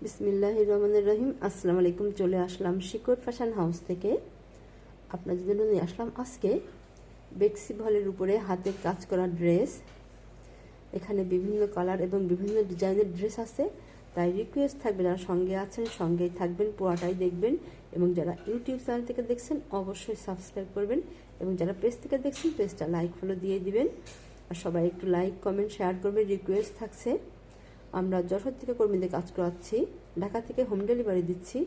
বিসমিল্লাহির রহমানির রহিম। আসসালামু আলাইকুম। চলে আসলাম শিকড় ফ্যাশন হাউস থেকে। আপনাদের জন্য নিয়ে আসলাম আজকে বেক্সি ভলের উপরে হাতের কাজ করা ড্রেস। এখানে বিভিন্ন কালার এবং বিভিন্ন ডিজাইনের ড্রেস আছে, তাই রিকোয়েস্ট থাকবে যারা সঙ্গে আছেন সঙ্গেই থাকবেন, পুরোটাই দেখবেন। এবং যারা ইউটিউব চ্যানেল থেকে দেখছেন অবশ্যই সাবস্ক্রাইব করবেন, এবং যারা পেজ থেকে দেখছেন পেজটা লাইক ফলো দিয়ে দিবেন। আর সবাই একটু লাইক কমেন্ট শেয়ার করবেন, রিকোয়েস্ট থাকছে। আমরা যশোর থেকে কর্মীদের কাজ করাচ্ছি, ঢাকা থেকে হোম ডেলিভারি দিচ্ছি,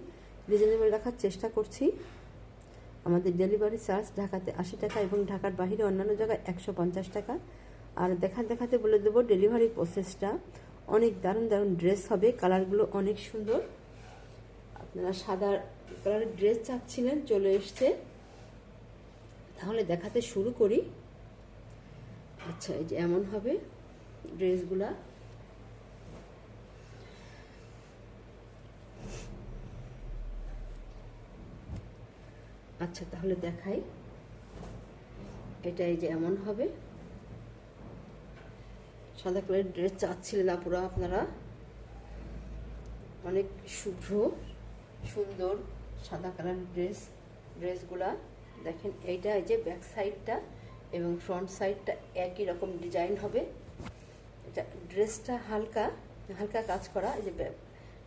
রিজনেবল রাখার চেষ্টা করছি। আমাদের ডেলিভারি চার্জ ঢাকাতে 80 টাকা এবং ঢাকার বাইরে অন্যান্য জায়গায় 150 টাকা। আর দেখাতে বলে দেবো ডেলিভারি প্রসেসটা। অনেক দারুণ দারুণ ড্রেস হবে, কালারগুলো অনেক সুন্দর। আপনারা সাদা কালারের ড্রেস চাচ্ছিলেন, চলে এসছে। তাহলে দেখাতে শুরু করি। আচ্ছা, এই যে এমন হবে ড্রেসগুলা। আচ্ছা, তাহলে দেখাই। এটা এই যে এমন হবে। সাদা কালারের ড্রেস চাচ্ছিলেন আপুরা আপনারা, অনেক শুভ্র সুন্দর সাদা কালারের ড্রেসগুলা দেখেন। এইটা এই যে ব্যাক সাইডটা এবং ফ্রন্ট সাইডটা একই রকম ডিজাইন হবে। এটা ড্রেসটা হালকা হালকা কাজ করা। এই যে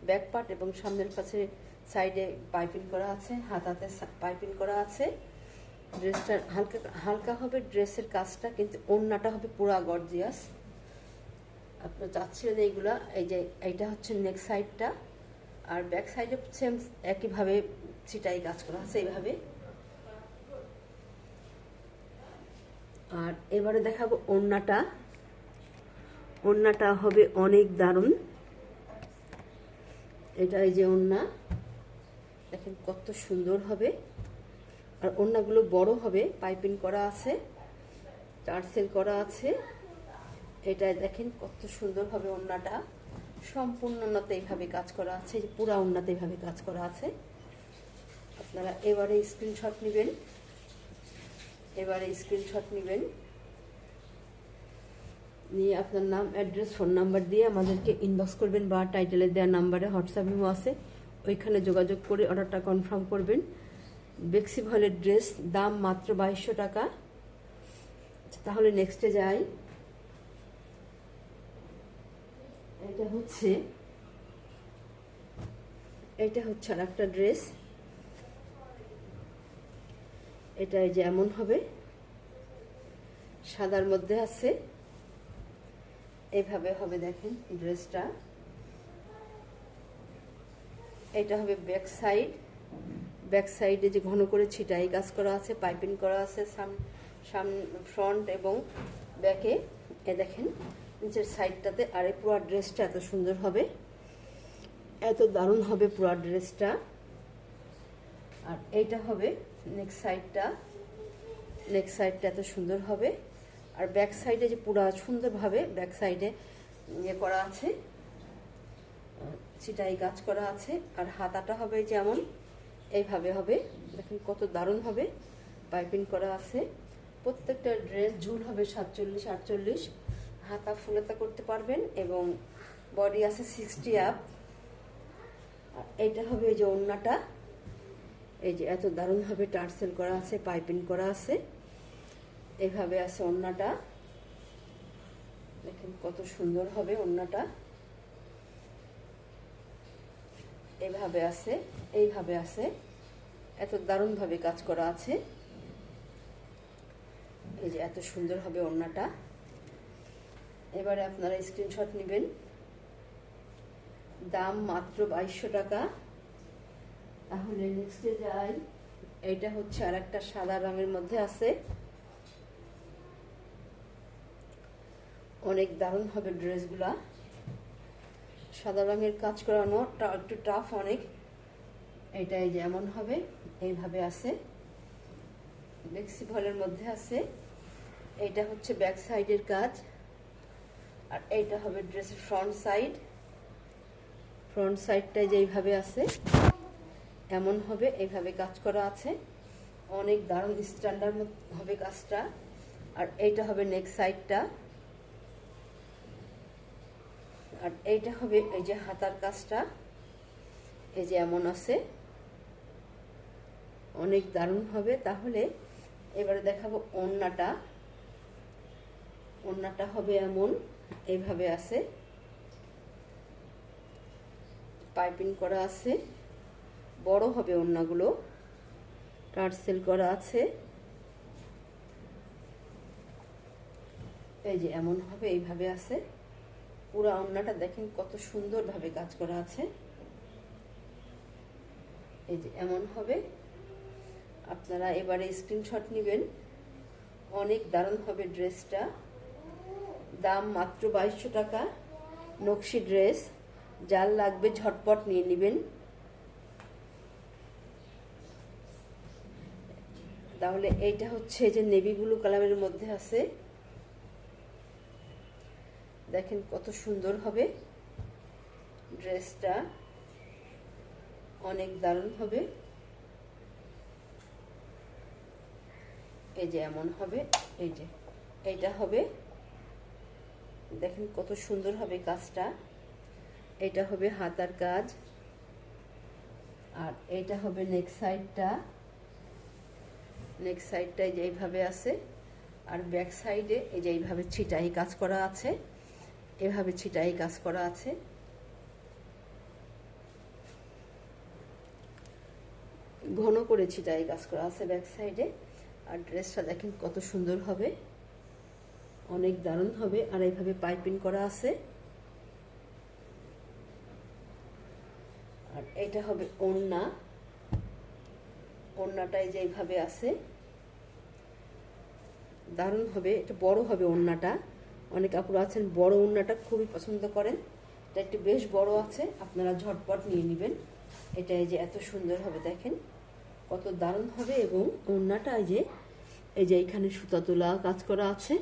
ব্যাক পার্ট এবং সামনের পাশে সাইডে পাইপিং করা আছে, হাতাতে পাইপিং করা আছে। ড্রেসটা হালকা হালকা হবে ড্রেসের কাজটা, কিন্তু ওড়নাটা হবে পুরা গর্জিয়াস। আপনারা চাচ্ছিলেন এইগুলা। এই যে এইটা হচ্ছে নেক সাইডটা, আর ব্যাক সাইডে সেম একইভাবে ছিটাই কাজ করা আছে এইভাবে। আর এবারে দেখাবো ওড়নাটা। ওড়নাটা হবে অনেক দারুণ। এটা এই যে ওড়না, দেখেন কত সুন্দর হবে। আর ওড়নাগুলো বড় হবে, পাইপিং করা আছে, টার্সেল করা আছে। এটা দেখেন কত সুন্দর হবে ওড়নাটা। সম্পূর্ণ ওড়নাতে এইভাবে কাজ করা আছে, যে পুরা ওড়নাতে এইভাবে কাজ করা আছে। আপনারা এবারে স্ক্রিনশট নেবেন, নিয়ে আপনার নাম, অ্যাড্রেস, ফোন নাম্বার দিয়ে আমাদেরকে ইনবক্স করবেন, বা টাইটেলে দেওয়া নাম্বারে হোয়াটসঅ্যাপ ইমো আছে, ওইখানে যোগাযোগ করে অর্ডারটা কনফার্ম করবেন। বেক্সি ভলের ড্রেস, দাম মাত্র 2200 টাকা। তাহলে নেক্সটে যাই। এটা হচ্ছে আর একটা ড্রেস। এটা এই যে এমন হবে, সাদার মধ্যে আছে, এইভাবে হবে দেখেন ড্রেসটা। এটা হবে ব্যাক সাইডে যে ঘন করে ছিটাই কাজ করা আছে, পাইপিং করা আছে ফ্রন্ট এবং ব্যাকে। এ দেখেন নিচের সাইডটাতে। আর এই পুরো ড্রেসটা এত সুন্দর হবে, এত দারুণ হবে পুরো ড্রেসটা। আর এইটা হবে নেক সাইডটা এত সুন্দর হবে। আর ব্যাক সাইডে যে পুরো সুন্দরভাবে ব্যাক সাইডে ইয়ে করা আছে, ছিটাই কাজ করা আছে। আর হাতাটা হবে যেমন এইভাবে হবে, দেখেন কত দারুণ হবে, পাইপিং করা আছে। প্রত্যেকটা ড্রেস ঝুল হবে 47-48, হাতা ফুলাতা করতে পারবেন, এবং বডি আছে 60 আপ। আর এইটা হবে এই যে ওড়নাটা, এই যে এত দারুণ হবে, টার্সেল করা আছে, পাইপিং করা আছে, এইভাবে আছে ওড়নাটা। দেখেন কত সুন্দর হবে ওড়নাটা। এইভাবে আছে, এত দারুণভাবে কাজ করা আছে। এই যে এত সুন্দর হবে ওড়নাটা। এবারে আপনারা স্ক্রিনশট নেবেন, দাম মাত্র 2200 টাকা। তাহলে নেক্সটে যাই। এইটা হচ্ছে আর একটা সাদা রঙের মধ্যে আছে, অনেক দারুণ হবে ড্রেসগুলা। সাদা রঙের কাজ করানো একটু টাফ অনেক। এটা এই যে এমন হবে, এইভাবে আছে, বেক্সি ভলের মধ্যে আছে। এইটা হচ্ছে ব্যাক সাইডের কাজ। আর এইটা হবে ড্রেসের ফ্রন্ট সাইডটা যেইভাবে আছে এমন হবে, এইভাবে কাজ করা আছে, অনেক দারুণ স্ট্যান্ডার্ড হবে কাজটা। আর এইটা হবে নেক সাইডটা। আর এইটা হবে এই যে হাতার কাজটা, এই যে এমন আছে, অনেক দারুণ হবে। তাহলে এবারে দেখাবো ওড়নাটা। ওড়নাটা হবে এমন, এইভাবে আছে, পাইপিং করা আছে, বড় হবে ওড়নাগুলো, টার্সেল করা আছে। এই যে এমন হবে, এইভাবে আছে। পুরো ওড়নাটা দেখেন কত সুন্দরভাবে কাজ করা আছে। এই যে এমন হবে। আপনারা এবারে স্ক্রিনশট নেবেন, অনেক দারুণ হবে ড্রেসটা। দাম মাত্র 2200 টাকা, নকশি ড্রেস। যার লাগবে ঝটপট নিয়ে নেবেন। তাহলে এইটা হচ্ছে যে নেভি ব্লু কালারের মধ্যে আছে, দেখেন কত সুন্দর হবে ড্রেসটা, অনেক দারুণ হবে। এই যে এমন হবে, এই যে এইটা হবে, দেখেন কত সুন্দর হবে কাজটা। এটা হবে হাতার কাজ, আর এইটা হবে নেক সাইডটা। নেক সাইডটা এই যে এইভাবে আছে, আর ব্যাক সাইডে এই যে এইভাবে ছিটাই কাজ করা আছে, এভাবে ছিটাই কাজ করা আছে। ঘন করে ছিটাই কাজ করা আছে ব্যাক সাইডে। আর ড্রেসটা দেখেন কত সুন্দর হবে, অনেক দারুণ হবে। আর এইভাবে পাইপিং করা আছে। আর এটা হবে ওড়না। ওড়নাটাই যে এইভাবে আছে, দারুণ হবে। এটা বড় হবে ওড়নাটা, অনেক আপুরা আছেন বড় ওড়নাটা খুবই পছন্দ করেন। এটা একটু বেশ বড় আছে, আপনারা ঝটপট নিয়ে নেবেন। এটা এই যে এত সুন্দর হবে, দেখেন কত দারুণ হবে। এবং ওড়নাটা এই যে এইখানে সুতা তোলা কাজ করা আছে,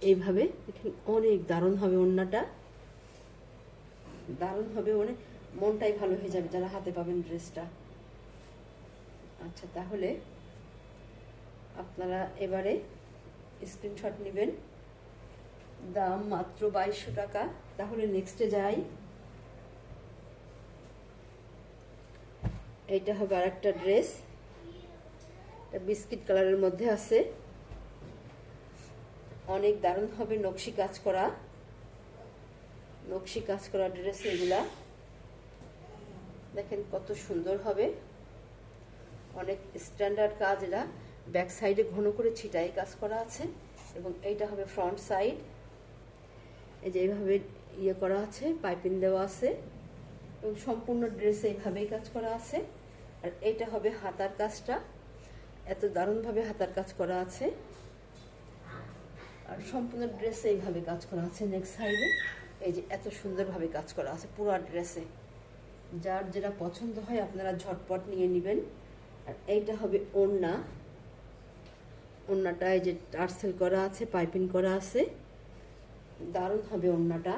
এইভাবে দেখেন অনেক দারুণ হবে ওড়নাটা, দারুণ হবে। অনেক মনটাই ভালো হয়ে যাবে যারা হাতে পাবেন ড্রেসটা। আচ্ছা, তাহলে আপনারা এবারে স্ক্রিনশট নেবেন। দাম মাত্র 2200 টাকা। তাহলে নেক্সটে যাই। এইটা হবে আর একটা ড্রেস, বিস্কিট কালারের মধ্যে আছে, অনেক দারুণ হবে। নকশি কাজ করা, নকশি কাজ করা ড্রেস এগুলা, দেখেন কত সুন্দর হবে, অনেক স্ট্যান্ডার্ড কাজ। এরা ব্যাক সাইডে ঘন করে ছিটাই কাজ করা আছে, এবং এইটা হবে ফ্রন্ট সাইড। এই যে এইভাবে ইয়ে করা আছে, পাইপিং দেওয়া আছে, এবং সম্পূর্ণ ড্রেসে এইভাবেই কাজ করা আছে। আর এইটা হবে হাতার কাজটা, এত দারুণভাবে হাতার কাজ করা আছে। আর সম্পূর্ণ ড্রেসে এইভাবে কাজ করা আছে। নেক্সট সাইডে এই যে এত সুন্দরভাবে কাজ করা আছে পুরো ড্রেসে। যার যেটা পছন্দ হয় আপনারা ঝটপট নিয়ে নেবেন। আর এইটা হবে ওড়না। ওড়নাটা এই যে টার্সেল করা আছে, পাইপিং করা আছে, দারুণ হবে ওড়নাটা।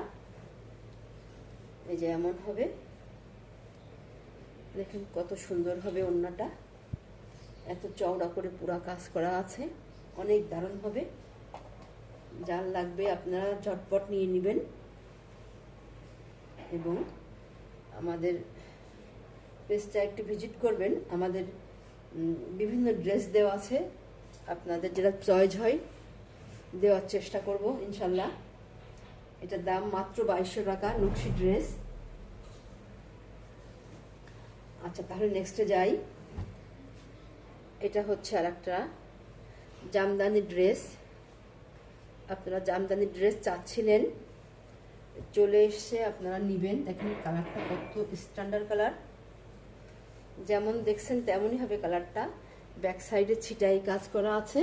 এই যে এমন হবে, দেখেন কত সুন্দর হবে ওড়নাটা, এত চওড়া করে পুরা কাজ করা আছে, অনেক দারুণ হবে। যার লাগবে আপনারা ঝটপট নিয়ে নেবেন। এবং আমাদের পেজটা একটু ভিজিট করবেন, আমাদের বিভিন্ন ড্রেস দেওয়া আছে, আপনাদের যেটা চয়েস হয় দেওয়ার চেষ্টা করব ইনশাল্লাহ। এটার দাম মাত্র 2200 টাকা, নকশি ড্রেস। আচ্ছা, তাহলে নেক্সটে যাই। এটা হচ্ছে আর একটা জামদানি ড্রেস। আপনারা জামদানি ড্রেস চাচ্ছিলেন, চলে এসছে, আপনারা নেবেন। দেখেন কালারটা কত স্ট্যান্ডার্ড কালার, যেমন দেখছেন তেমনই হবে কালারটা। ব্যাক সাইডে ছিটাই কাজ করা আছে,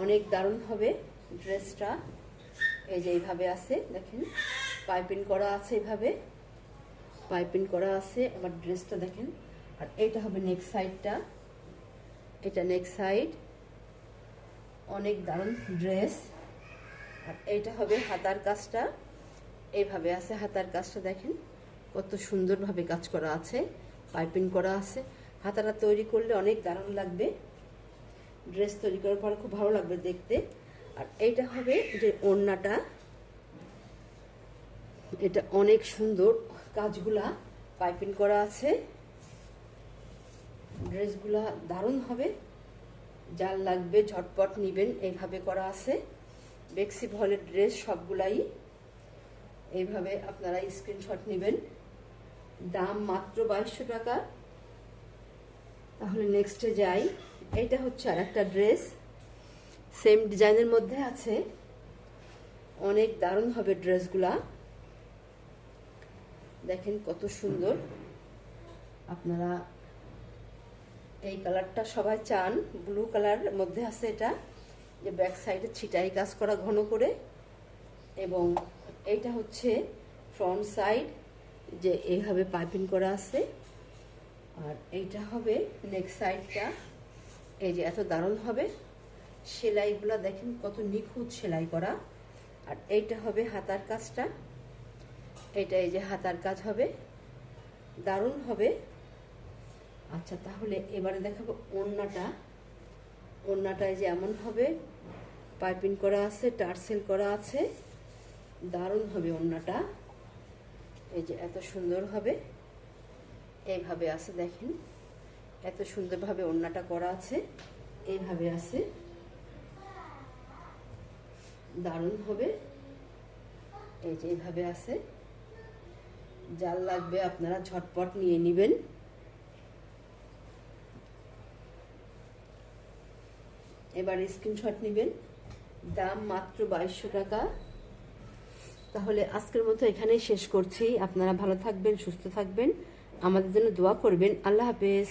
অনেক দারুণ হবে ড্রেসটা। এই যে এইভাবে আছে, দেখেন পাইপিং করা আছে, এইভাবে পাইপিং করা আছে। আবার ড্রেসটা দেখেন। আর এইটা হবে নেক সাইডটা, এটা নেক সাইড, অনেক দারুণ ড্রেস। আর এইটা হবে হাতার কাজটা, এইভাবে আছে হাতার কাজটা, দেখেন কত সুন্দরভাবে কাজ করা আছে, পাইপিং করা আছে। হাতাটা তৈরি করলে অনেক দারুণ লাগবে, ড্রেস তৈরি করার পর খুব ভালো লাগবে দেখতে। আর এইটা হবে যে ওড়নাটা, এটা অনেক সুন্দর কাজগুলা, পাইপিং করা আছে। ড্রেসগুলা দারুণ হবে, যার লাগবে ঝটপট নেবেন। এইভাবে করা আছে বেক্সি ভলের ড্রেস সবগুলাই। এইভাবে আপনারা স্ক্রিনশট নেবেন। দাম মাত্র 2200 টাকা। তাহলে নেক্সটে যাই। এইটা হচ্ছে আর একটা ড্রেস, সেম ডিজাইনের মধ্যে আছে। অনেক দারুণ হবে ড্রেসগুলা, দেখেন কত সুন্দর। আপনারা এই কালারটা সবাই চান, ব্লু কালারের মধ্যে আছে এটা, যে ব্যাক সাইডে ছিটাই কাজ করা ঘন করে, এবং এইটা হচ্ছে ফ্রন্ট সাইড, যে এইভাবে পাইপিং করা আছে। আর এইটা হবে নেক সাইডটা, এই যে এত দারুণ হবে। সেলাইগুলা দেখেন কত নিখুঁত সেলাই করা। আর এইটা হবে হাতার কাজটা, এইটা এই যে হাতার কাজ হবে, দারুণ হবে। আচ্ছা, তাহলে এবারে দেখাবো ওড়নাটা। ওড়নাটা এই যে এমন হবে, পাইপিং করা আছে, টার্সেল করা আছে, দারুণ হবে ওড়নাটা। এই যে এত সুন্দর হবে, এইভাবে আছে দেখেন, এত সুন্দরভাবে ওড়নাটা করা আছে, এইভাবে আছে, দারুণ হবে। এই যে এইভাবে আছে, যার লাগবে আপনারা ঝটপট নিয়ে নেবেন। এবার স্ক্রিনশট নেবেন। দাম মাত্র 2200 টাকা। তাহলে আজকের মতো এখানেই শেষ করছি। আপনারা ভালো থাকবেন, সুস্থ থাকবেন, আমাদের জন্য দোয়া করবেন। আল্লাহ হাফেজ।